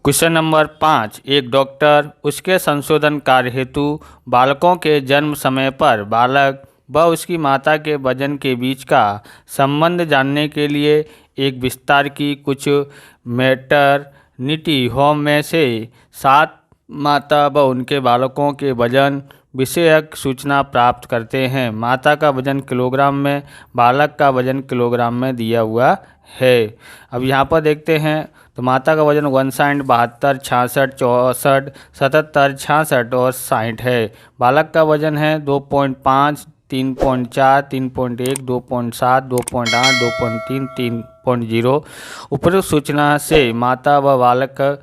Question number 5। एक doctor उसके संशोधन कार्य हेतु बालकों के जन्म समय पर बालक व उसकी माता के वजन के बीच का संबंध जानने के लिए एक विस्तार की कुछ मैटरनिटी होम में से 7 माता व उनके बालकों के वजन विषयक सूचना प्राप्त करते हैं। माता का वजन किलोग्राम में, बालक का वजन किलोग्राम में दिया हुआ है। अब यहाँ पर देखते हैं तो माता का वजन 59, 72, 66, 64, 77, 66 और 60 है। बालक का वजन है 2.5, 3.4, 3.1, 2.7, 2.8, 2.3, 3.0। उपरोक्त सूचना से माता व बालक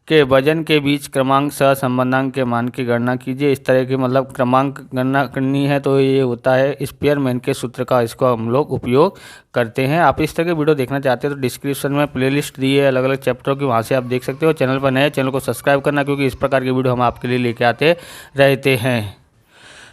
के वजन के बीच क्रमांक सहसंबंधांक के मान की गणना कीजिए। इस तरह की मतलब क्रमांक गणना करनी है तो ये होता है स्पीयरमैन के सूत्र का, इसको हम लोग उपयोग करते हैं। आप इस तरह के वीडियो देखना चाहते हैं तो डिस्क्रिप्शन में प्लेलिस्ट दी है अलग अलग चैप्टरों की, वहाँ से आप देख सकते हो। चैनल पर नए चैनल को सब्सक्राइब करना, क्योंकि इस प्रकार के वीडियो हम आपके लिए लेके आते रहते हैं।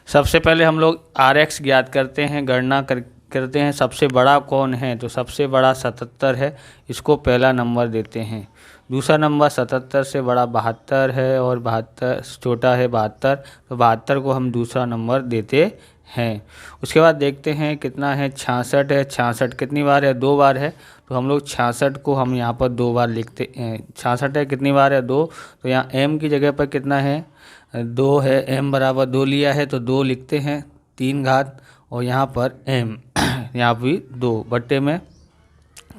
सबसे पहले हम लोग RX ज्ञात करते हैं, गणना करते हैं। सबसे बड़ा कौन है तो सबसे बड़ा 77 है, इसको पहला नंबर देते हैं। दूसरा नंबर 77 से बड़ा 72 है और 72 छोटा है 72, तो 72 को हम दूसरा नंबर देते हैं। उसके बाद देखते हैं कितना है, 66 है। 66 कितनी बार है, 2 बार है, तो हम लोग 66 को हम यहाँ पर 2 बार लिखते हैं। 66 है कितनी बार है, 2, तो यहाँ m की जगह पर कितना है, 2 है। m बराबर 2 लिया है तो 2 लिखते हैं, 3 घात, और यहाँ पर m यहाँ भी 2 बट्टे में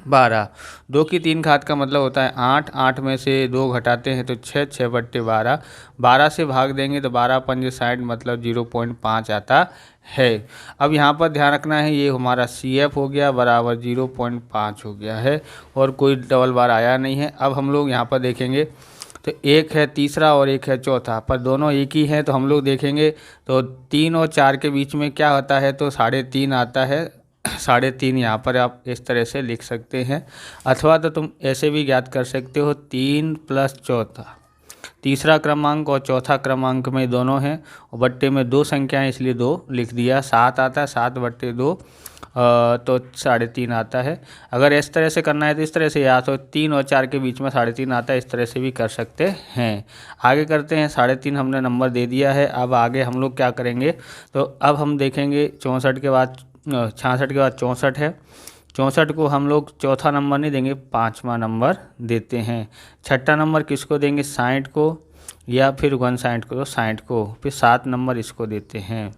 12। 2 की 3 घात का मतलब होता है 8, 8 में से 2 घटाते हैं तो 6, 6 बट्टे 12, 12 से भाग देंगे तो 12 पंजे 60, मतलब 0.5 आता है। अब यहाँ पर ध्यान रखना है, ये हमारा CF हो गया बराबर 0.5 हो गया है और कोई डबल बार आया नहीं है। अब हम लोग यहाँ पर देखेंगे तो एक है तीसरा और एक है चौथा, पर दोनों एक ही हैं, तो हम लोग देखेंगे तो 3 और 4 के बीच में क्या होता है, तो 3.5 आता है। 3.5 यहाँ पर आप इस तरह से लिख सकते हैं, अथवा तो तुम ऐसे भी ज्ञात कर सकते हो 3 प्लस चौथा। तीसरा क्रमांक और चौथा क्रमांक में दोनों हैं और बट्टे में 2 संख्याएं, इसलिए 2 लिख दिया। 7 आता है, 7 बट्टे 2, तो 3.5 आता है। अगर इस तरह से करना है तो इस तरह से, या तो 3 और 4 के बीच में 3.5 आता है, इस तरह से भी कर सकते हैं। आगे करते हैं, 3.5 हमने नंबर दे दिया है। अब आगे हम लोग क्या करेंगे, तो अब हम देखेंगे 64 के बाद 66 के बाद 64 है। 64 को हम लोग चौथा नंबर नहीं देंगे, 5वां नंबर देते हैं। छठा नंबर किसको देंगे, 60 को, या फिर 59 को, तो 60 को, फिर 7 नंबर इसको देते हैं।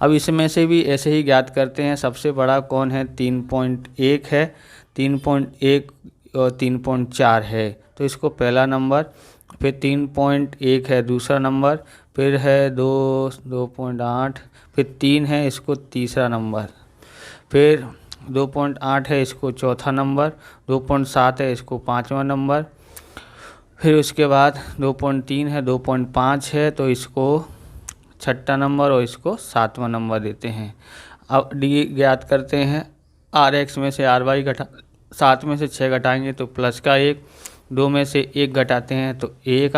अब इसमें से भी ऐसे ही ज्ञात करते हैं। सबसे बड़ा कौन है, 3.1 है, 3.1 और 3.4 है, तो इसको पहला नंबर, फिर 3.1 है दूसरा नंबर, फिर है 2.8, फिर 3 है, इसको तीसरा नंबर, फिर 2.8 है, इसको चौथा नंबर, 2.7 है, इसको 5वां नंबर, फिर उसके बाद 2.3 है, 2.5 है, तो इसको छठा नंबर और इसको 7वां नंबर देते हैं। अब डी ज्ञात करते हैं। RX में से RY घटा 7 में से 6 घटाएंगे तो प्लस का 1, 2 में से 1 घटाते हैं तो 1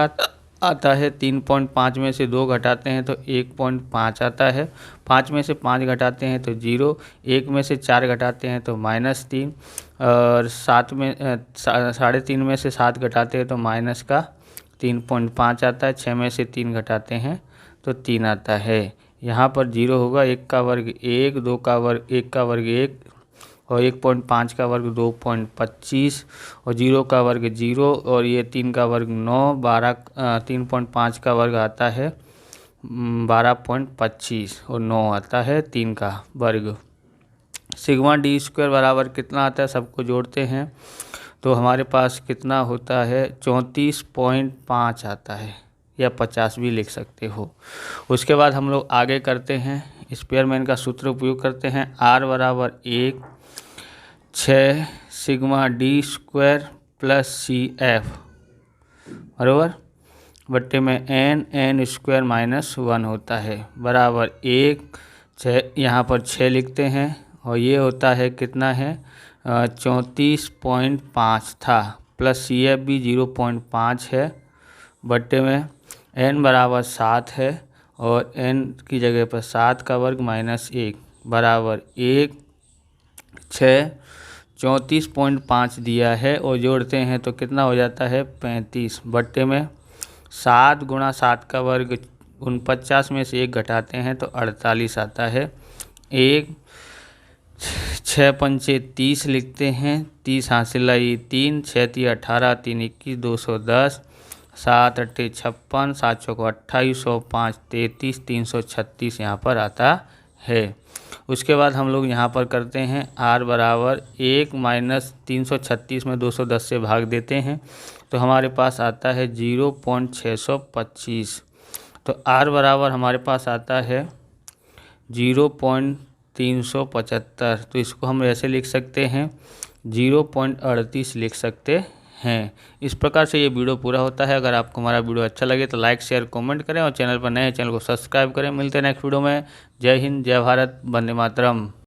आता है। 3.5 में से 2 घटाते हैं तो 1.5 आता है। 5 में से 5 घटाते हैं तो 0, 1 में से 4 घटाते हैं तो -3, और 7 में 3.5 में से 7 घटाते हैं तो माइनस का 3.5 आता है। 6 में से 3 घटाते हैं तो 3 आता है। यहाँ पर 0 होगा, 1 का वर्ग 1, 2 का वर्ग 1 का वर्ग 1, और 1.5 का वर्ग 2.25, और 0 का वर्ग 0, और ये 3 का वर्ग 9, 3.5 का वर्ग आता है 12.25, और 9 आता है 3 का वर्ग। सिग्मा D स्क्वायर बराबर कितना आता है, सबको जोड़ते हैं तो हमारे पास कितना होता है, 34.5 आता है, या 50 भी लिख सकते हो। उसके बाद हम लोग आगे करते हैं, स्पीयरमैन का सूत्र उपयोग करते हैं। R बराबर 1 6 sigma D square plus CF बराबर बट्टे में n स्क्वायर -1 होता है, बराबर 1 6, यहाँ पर 6 लिखते हैं, और ये होता है कितना है, 34.5 था, प्लस CF भी 0.5 है, बट्टे में n बराबर 7 है, और n की जगह पर 7 का वर्ग -1 बराबर 1 6 34.5 दिया है और जोड़ते हैं तो कितना हो जाता है 35 बट्टे में 7 गुणा 7 का वर्ग 49 में से 1 घटाते हैं तो 48 आता है। 6 पंचे 30 लिखते हैं, 30 हासिल आई 3, 6 × 18, 3 × 21, 210, 7 × 8 56, 7 × 4 28, 105 33, 336 यहाँ पर आता है। उसके बाद हम लोग यहाँ पर करते हैं r बराबर 1 माइनस 336 में 210 से भाग देते हैं तो हमारे पास आता है 0.625। तो r बराबर हमारे पास आता है 0.375। तो इसको हम ऐसे लिख सकते हैं 0.38 लिख सकते हैं। इस प्रकार से ये वीडियो पूरा होता है। अगर आपको हमारा वीडियो अच्छा लगे तो लाइक शेयर कमेंट करें और चैनल पर नए चैनल को सब्सक्राइब करें। मिलते हैं नेक्स्ट वीडियो में। जय हिंद, जय भारत, वंदे मातरम।